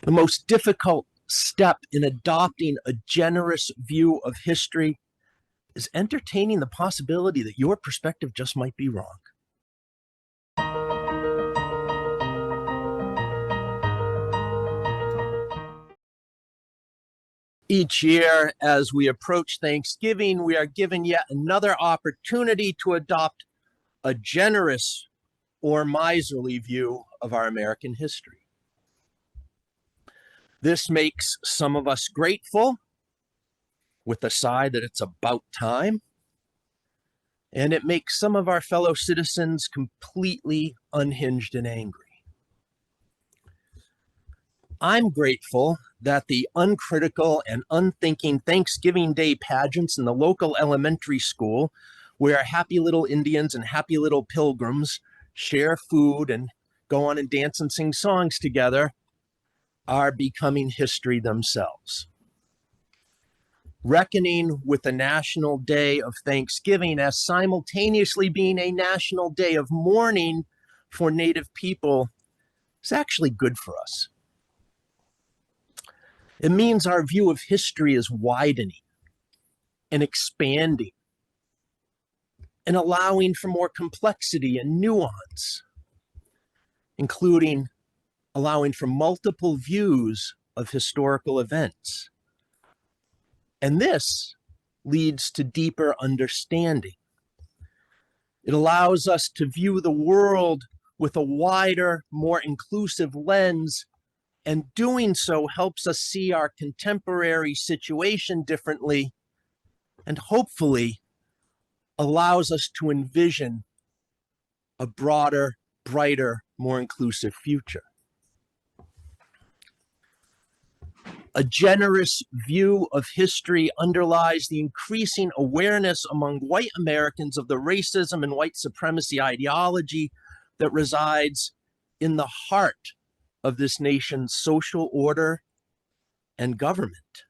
The most difficult step in adopting a generous view of history is entertaining the possibility that your perspective just might be wrong. Each year, as we approach Thanksgiving, we are given yet another opportunity to adopt a generous or miserly view of our American history. This makes some of us grateful, with a sigh that it's about time, and it makes some of our fellow citizens completely unhinged and angry. I'm grateful that the uncritical and unthinking Thanksgiving Day pageants in the local elementary school, where happy little Indians and happy little pilgrims share food and go on and dance and sing songs together, are becoming history themselves. Reckoning with the National Day of Thanksgiving as simultaneously being a national day of mourning for Native people is actually good for us. It means our view of history is widening and expanding and allowing for more complexity and nuance, including allowing for multiple views of historical events. And this leads to deeper understanding. It allows us to view the world with a wider, more inclusive lens, and doing so helps us see our contemporary situation differently, and hopefully allows us to envision a broader, brighter, more inclusive future. A generous view of history underlies the increasing awareness among white Americans of the racism and white supremacy ideology that resides in the heart of this nation's social order and government,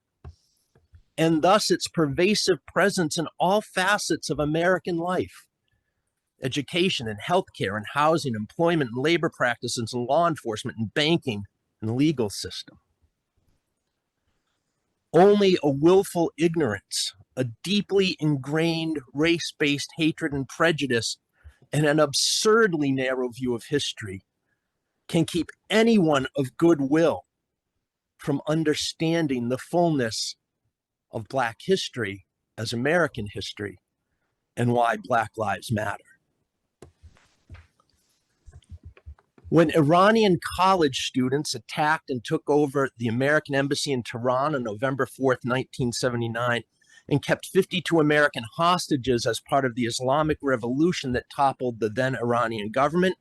and thus its pervasive presence in all facets of American life: education and healthcare and housing, employment and labor practices and law enforcement and banking and the legal system. Only a willful ignorance, a deeply ingrained race-based hatred and prejudice, and an absurdly narrow view of history can keep anyone of goodwill from understanding the fullness of Black history as American history and why Black lives matter. When Iranian college students attacked and took over the American embassy in Tehran on November 4th, 1979, and kept 52 American hostages as part of the Islamic Revolution that toppled the then Iranian government,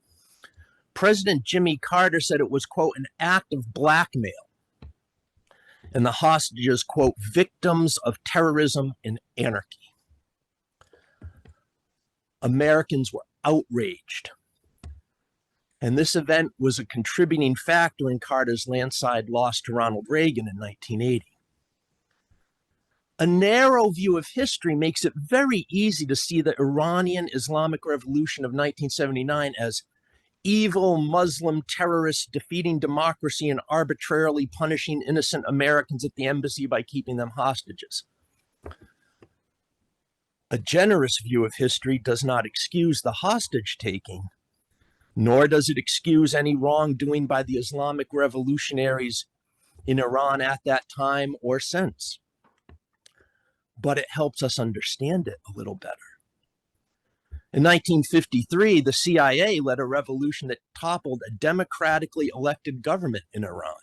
President Jimmy Carter said it was, quote, an act of blackmail, and the hostages, quote, victims of terrorism and anarchy. Americans were outraged, and this event was a contributing factor in Carter's landslide loss to Ronald Reagan in 1980. A narrow view of history makes it very easy to see the Iranian Islamic Revolution of 1979 as evil Muslim terrorists defeating democracy and arbitrarily punishing innocent Americans at the embassy by keeping them hostages. A generous view of history does not excuse the hostage taking, nor does it excuse any wrongdoing by the Islamic revolutionaries in Iran at that time or since. But it helps us understand it a little better. In 1953, the CIA led a revolution that toppled a democratically elected government in Iran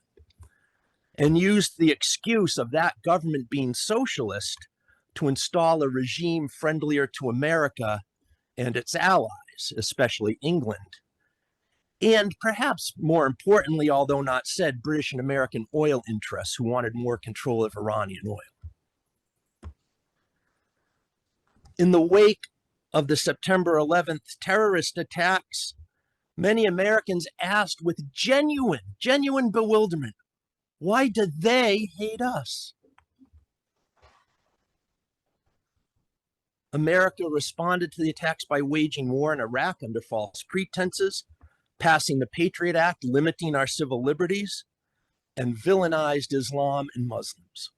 and used the excuse of that government being socialist to install a regime friendlier to America and its allies, especially England. And perhaps more importantly, although not said, British and American oil interests who wanted more control of Iranian oil. In the wake of the September 11th terrorist attacks, many Americans asked with genuine bewilderment, why do they hate us? America responded to the attacks by waging war in Iraq under false pretenses, passing the Patriot Act, limiting our civil liberties, and villainized Islam and Muslims.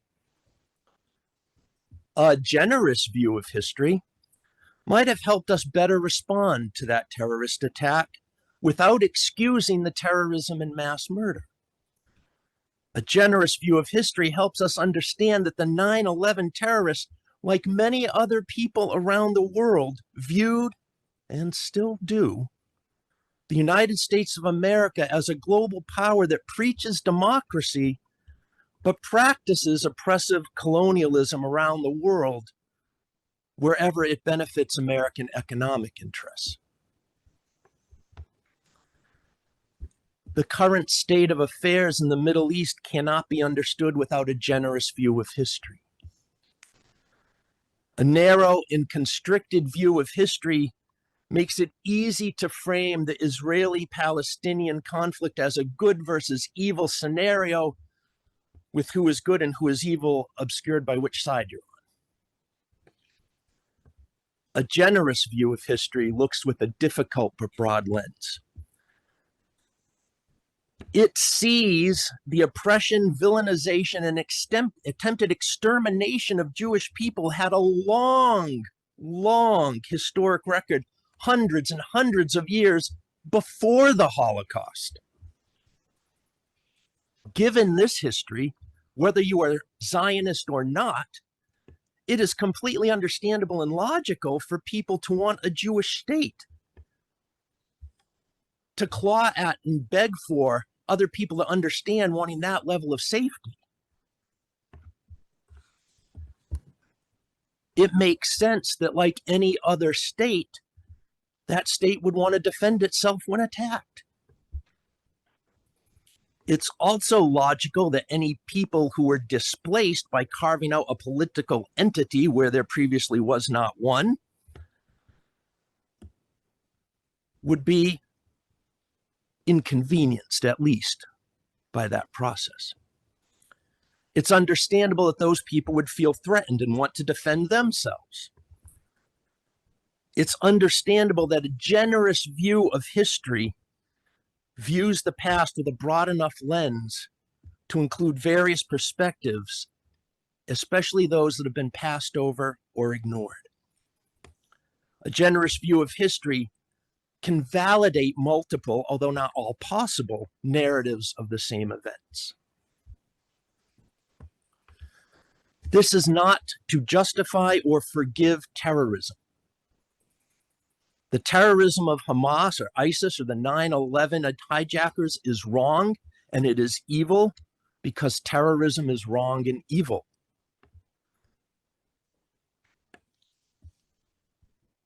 A generous view of history might have helped us better respond to that terrorist attack without excusing the terrorism and mass murder. A generous view of history helps us understand that the 9/11 terrorists, like many other people around the world, viewed, and still do, the United States of America as a global power that preaches democracy but practices oppressive colonialism around the world wherever it benefits American economic interests. The current state of affairs in the Middle East cannot be understood without a generous view of history. A narrow and constricted view of history makes it easy to frame the Israeli-Palestinian conflict as a good versus evil scenario, with who is good and who is evil obscured by which side you're on. A generous view of history looks with a difficult but broad lens. It sees the oppression, villainization, and attempted extermination of Jewish people had a long historic record, hundreds and hundreds of years before the Holocaust. Given this history, whether you are Zionist or not, it is completely understandable and logical for people to want a Jewish state, to claw at and beg for other people to understand wanting that level of safety. It makes sense that, like any other state, that state would want to defend itself when attacked. It's also logical that any people who were displaced by carving out a political entity where there previously was not one would be inconvenienced, at least, by that process. It's understandable that those people would feel threatened and want to defend themselves. It's understandable that a generous view of history views the past with a broad enough lens to include various perspectives, especially those that have been passed over or ignored. A generous view of history can validate multiple, although not all possible, narratives of the same events. This is not to justify or forgive terrorism. The terrorism of Hamas or ISIS or the 9/11 hijackers is wrong, and it is evil because terrorism is wrong and evil.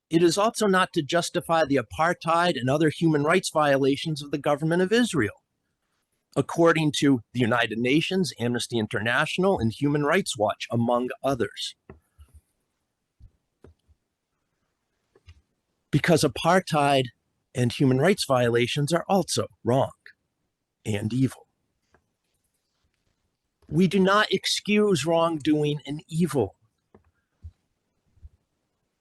It is also not to justify the apartheid and other human rights violations of the government of Israel, according to the United Nations, Amnesty International, and Human Rights Watch, among others. Because apartheid and human rights violations are also wrong and evil. We do not excuse wrongdoing and evil,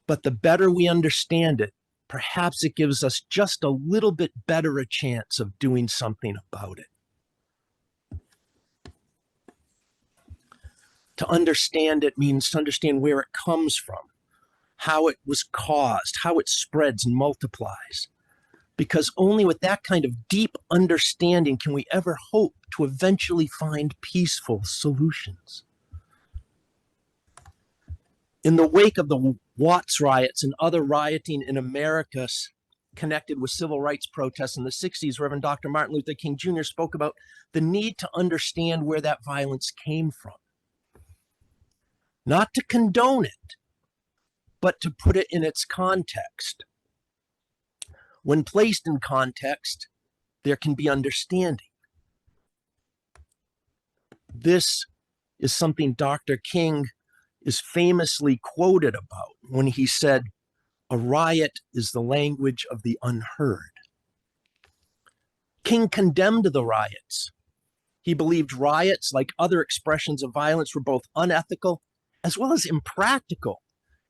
but the better we understand it, perhaps it gives us just a little bit better a chance of doing something about it. To understand it means to understand where it comes from, how it was caused, how it spreads and multiplies. Because only with that kind of deep understanding can we ever hope to eventually find peaceful solutions. In the wake of the Watts riots and other rioting in America connected with civil rights protests in the 60s, Reverend Dr. Martin Luther King Jr. spoke about the need to understand where that violence came from. Not to condone it, but to put it in its context. When placed in context, there can be understanding. This is something Dr. King is famously quoted about when he said, "A riot is the language of the unheard." King condemned the riots. He believed riots, like other expressions of violence, were both unethical as well as impractical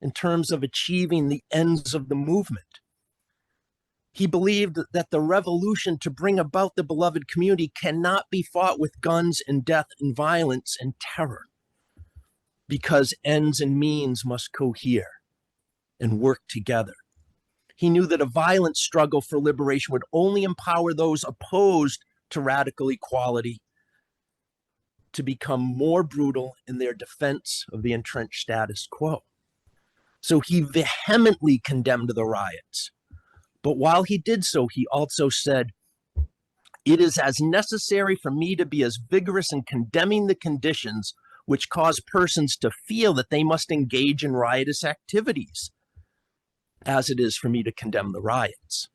in terms of achieving the ends of the movement. He believed that the revolution to bring about the beloved community cannot be fought with guns and death and violence and terror, because ends and means must cohere and work together. He knew that a violent struggle for liberation would only empower those opposed to radical equality to become more brutal in their defense of the entrenched status quo. So he vehemently condemned the riots. But while he did so, he also said, "It is as necessary for me to be as vigorous in condemning the conditions which cause persons to feel that they must engage in riotous activities as it is for me to condemn the riots.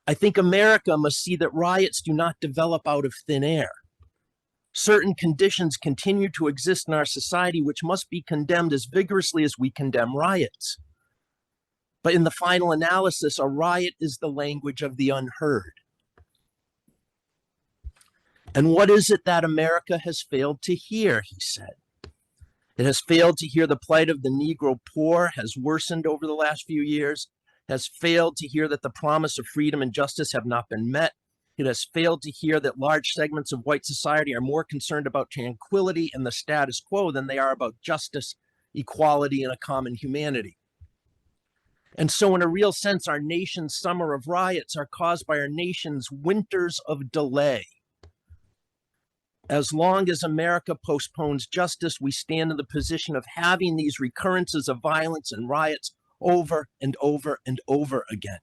I think America must see that riots do not develop out of thin air. Certain conditions continue to exist in our society which must be condemned as vigorously as we condemn riots. But in the final analysis, a riot is the language of the unheard." And what is it that America has failed to hear, he said. It has failed to hear the plight of the Negro poor has worsened over the last few years, has failed to hear that the promise of freedom and justice have not been met. It has failed to hear that large segments of white society are more concerned about tranquility and the status quo than they are about justice, equality, and a common humanity. And so in a real sense, our nation's summer of riots are caused by our nation's winters of delay. As long as America postpones justice, we stand in the position of having these recurrences of violence and riots over and over and over again.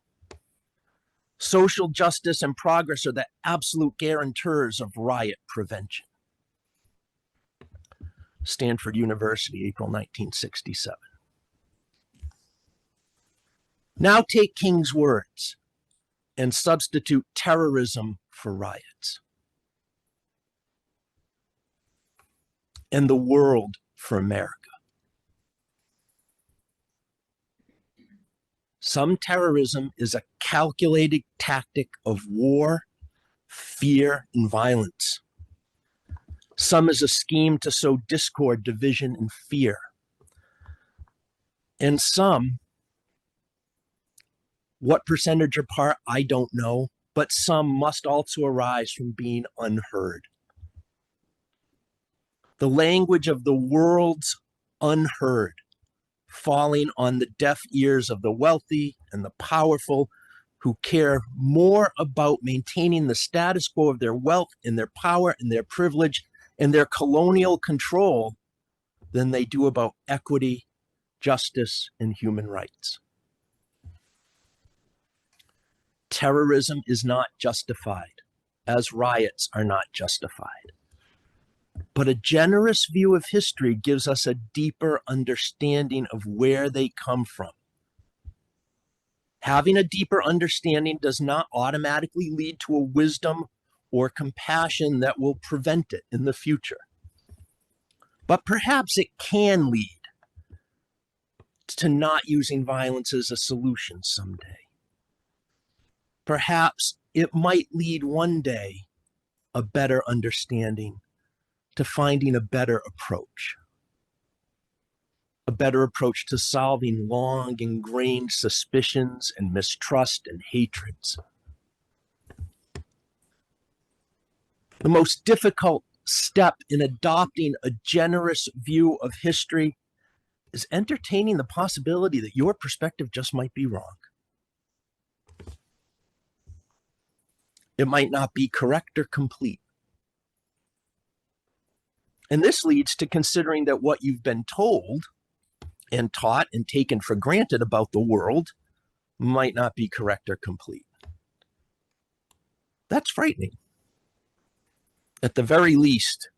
Social justice and progress are the absolute guarantors of riot prevention. Stanford University, April 1967. Now take King's words and substitute terrorism for riots, and the world for America. Some terrorism is a calculated tactic of war, fear, and violence. Some is a scheme to sow discord, division, and fear. And some, what percentage or part, I don't know, but some must also arise from being unheard. The language of the world's unheard, falling on the deaf ears of the wealthy and the powerful who care more about maintaining the status quo of their wealth and their power and their privilege and their colonial control than they do about equity, justice, and human rights. Terrorism is not justified, as riots are not justified. But a generous view of history gives us a deeper understanding of where they come from. Having a deeper understanding does not automatically lead to a wisdom or compassion that will prevent it in the future. But perhaps it can lead to not using violence as a solution someday. Perhaps it might lead one day a better understanding to finding a better approach to solving long ingrained suspicions and mistrust and hatreds. The most difficult step in adopting a generous view of history is entertaining the possibility that your perspective just might be wrong. It might not be correct or complete. And this leads to considering that what you've been told and taught and taken for granted about the world might not be correct or complete. That's frightening. At the very least,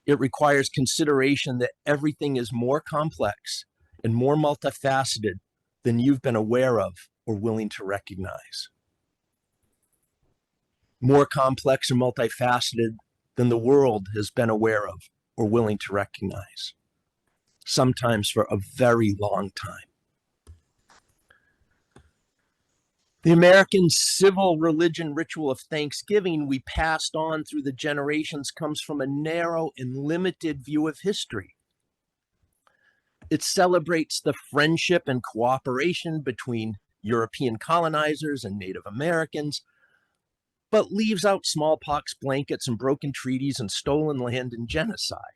it requires consideration that everything is more complex and more multifaceted than you've been aware of or willing to recognize. More complex and multifaceted than the world has been aware of or willing to recognize, sometimes for a very long time. The American civil religion ritual of Thanksgiving we passed on through the generations comes from a narrow and limited view of history. It celebrates the friendship and cooperation between European colonizers and Native Americans, but leaves out smallpox blankets and broken treaties and stolen land and genocide.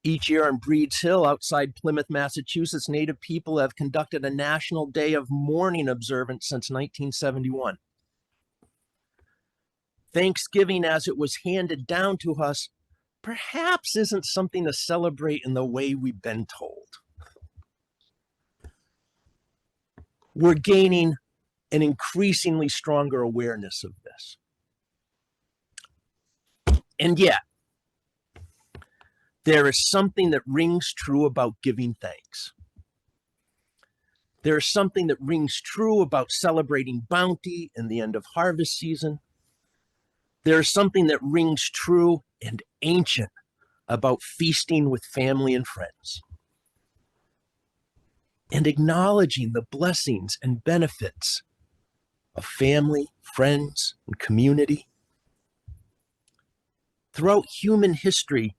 Each year on Breeds Hill, outside Plymouth, Massachusetts, Native people have conducted a National Day of Mourning observance since 1971. Thanksgiving, as it was handed down to us, perhaps isn't something to celebrate in the way we've been told. We're gaining an increasingly stronger awareness of this. And yet, there is something that rings true about giving thanks. There is something that rings true about celebrating bounty in the end of harvest season. There is something that rings true and ancient about feasting with family and friends and acknowledging the blessings and benefits of family, friends, and community. Throughout human history,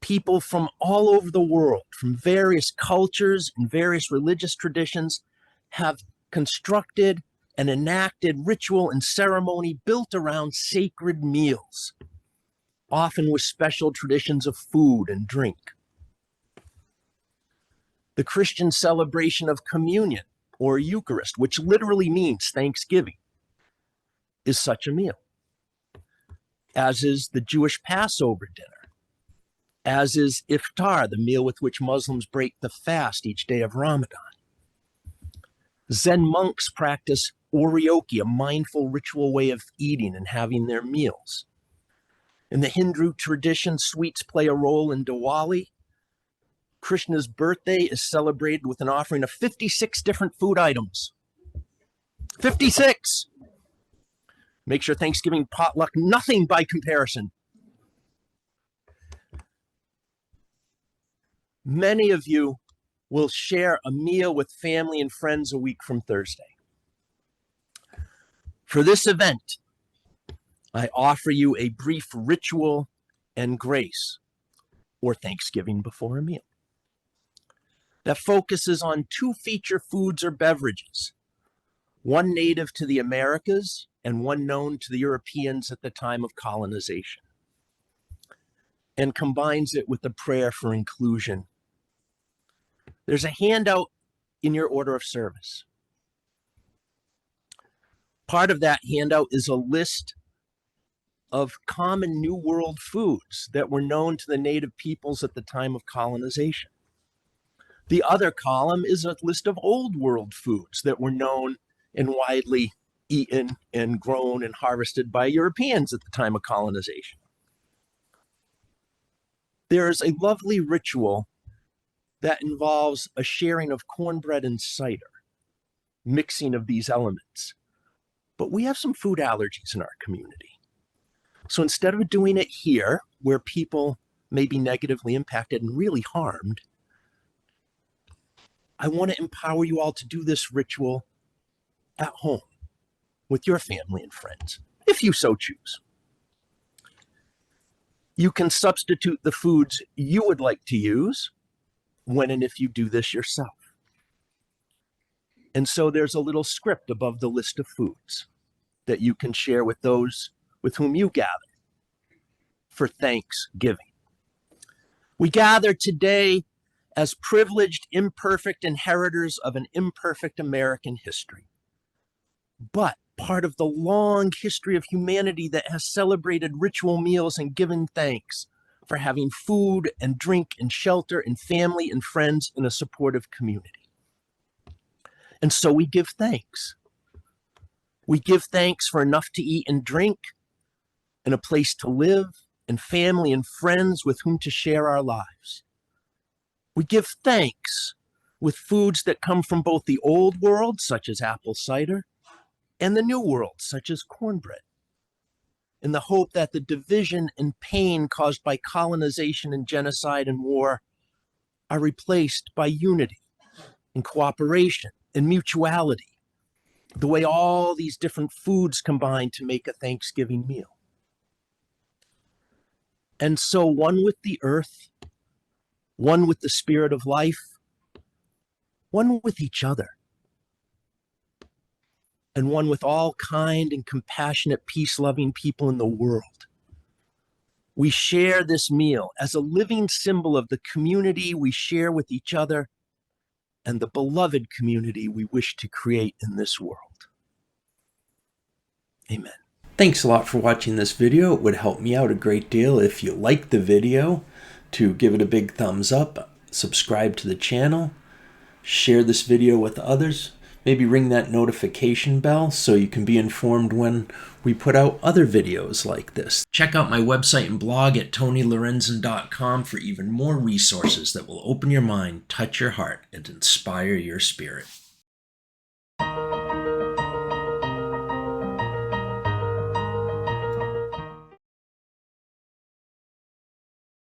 people from all over the world, from various cultures and various religious traditions, have constructed and enacted ritual and ceremony built around sacred meals, often with special traditions of food and drink. The Christian celebration of communion, or Eucharist, which literally means Thanksgiving, is such a meal, as is the Jewish Passover dinner, as is iftar, the meal with which Muslims break the fast each day of Ramadan. Zen monks practice oryoki, a mindful ritual way of eating and having their meals. In the Hindu tradition, sweets play a role in Diwali. Krishna's birthday is celebrated with an offering of 56 different food items. 56! Makes your Thanksgiving potluck nothing by comparison. Many of you will share a meal with family and friends a week from Thursday. For this event, I offer you a brief ritual and grace, or Thanksgiving before a meal, that focuses on two feature foods or beverages, one native to the Americas and one known to the Europeans at the time of colonization, and combines it with a prayer for inclusion. There's a handout in your order of service. Part of that handout is a list of common New World foods that were known to the native peoples at the time of colonization. The other column is a list of Old World foods that were known and widely eaten and grown and harvested by Europeans at the time of colonization. There is a lovely ritual that involves a sharing of cornbread and cider, mixing of these elements. But we have some food allergies in our community. So instead of doing it here, where people may be negatively impacted and really harmed, I want to empower you all to do this ritual at home with your family and friends, if you so choose. You can substitute the foods you would like to use when and if you do this yourself. And so there's a little script above the list of foods that you can share with those with whom you gather for Thanksgiving. We gather today as privileged, imperfect inheritors of an imperfect American history, but part of the long history of humanity that has celebrated ritual meals and given thanks for having food and drink and shelter and family and friends in a supportive community. And so we give thanks. We give thanks for enough to eat and drink, and a place to live, and family and friends with whom to share our lives. We give thanks with foods that come from both the Old World, such as apple cider, and the New World, such as cornbread, in the hope that the division and pain caused by colonization and genocide and war are replaced by unity and cooperation and mutuality, the way all these different foods combine to make a Thanksgiving meal. And so one with the earth, one with the spirit of life, one with each other, and one with all kind and compassionate, peace-loving people in the world. We share this meal as a living symbol of the community we share with each other and the beloved community we wish to create in this world. Amen. Thanks a lot for watching this video. It would help me out a great deal if you liked the video to give it a big thumbs up, subscribe to the channel, share this video with others, maybe ring that notification bell so you can be informed when we put out other videos like this. Check out my website and blog at tonylorenzen.com for even more resources that will open your mind, touch your heart, and inspire your spirit.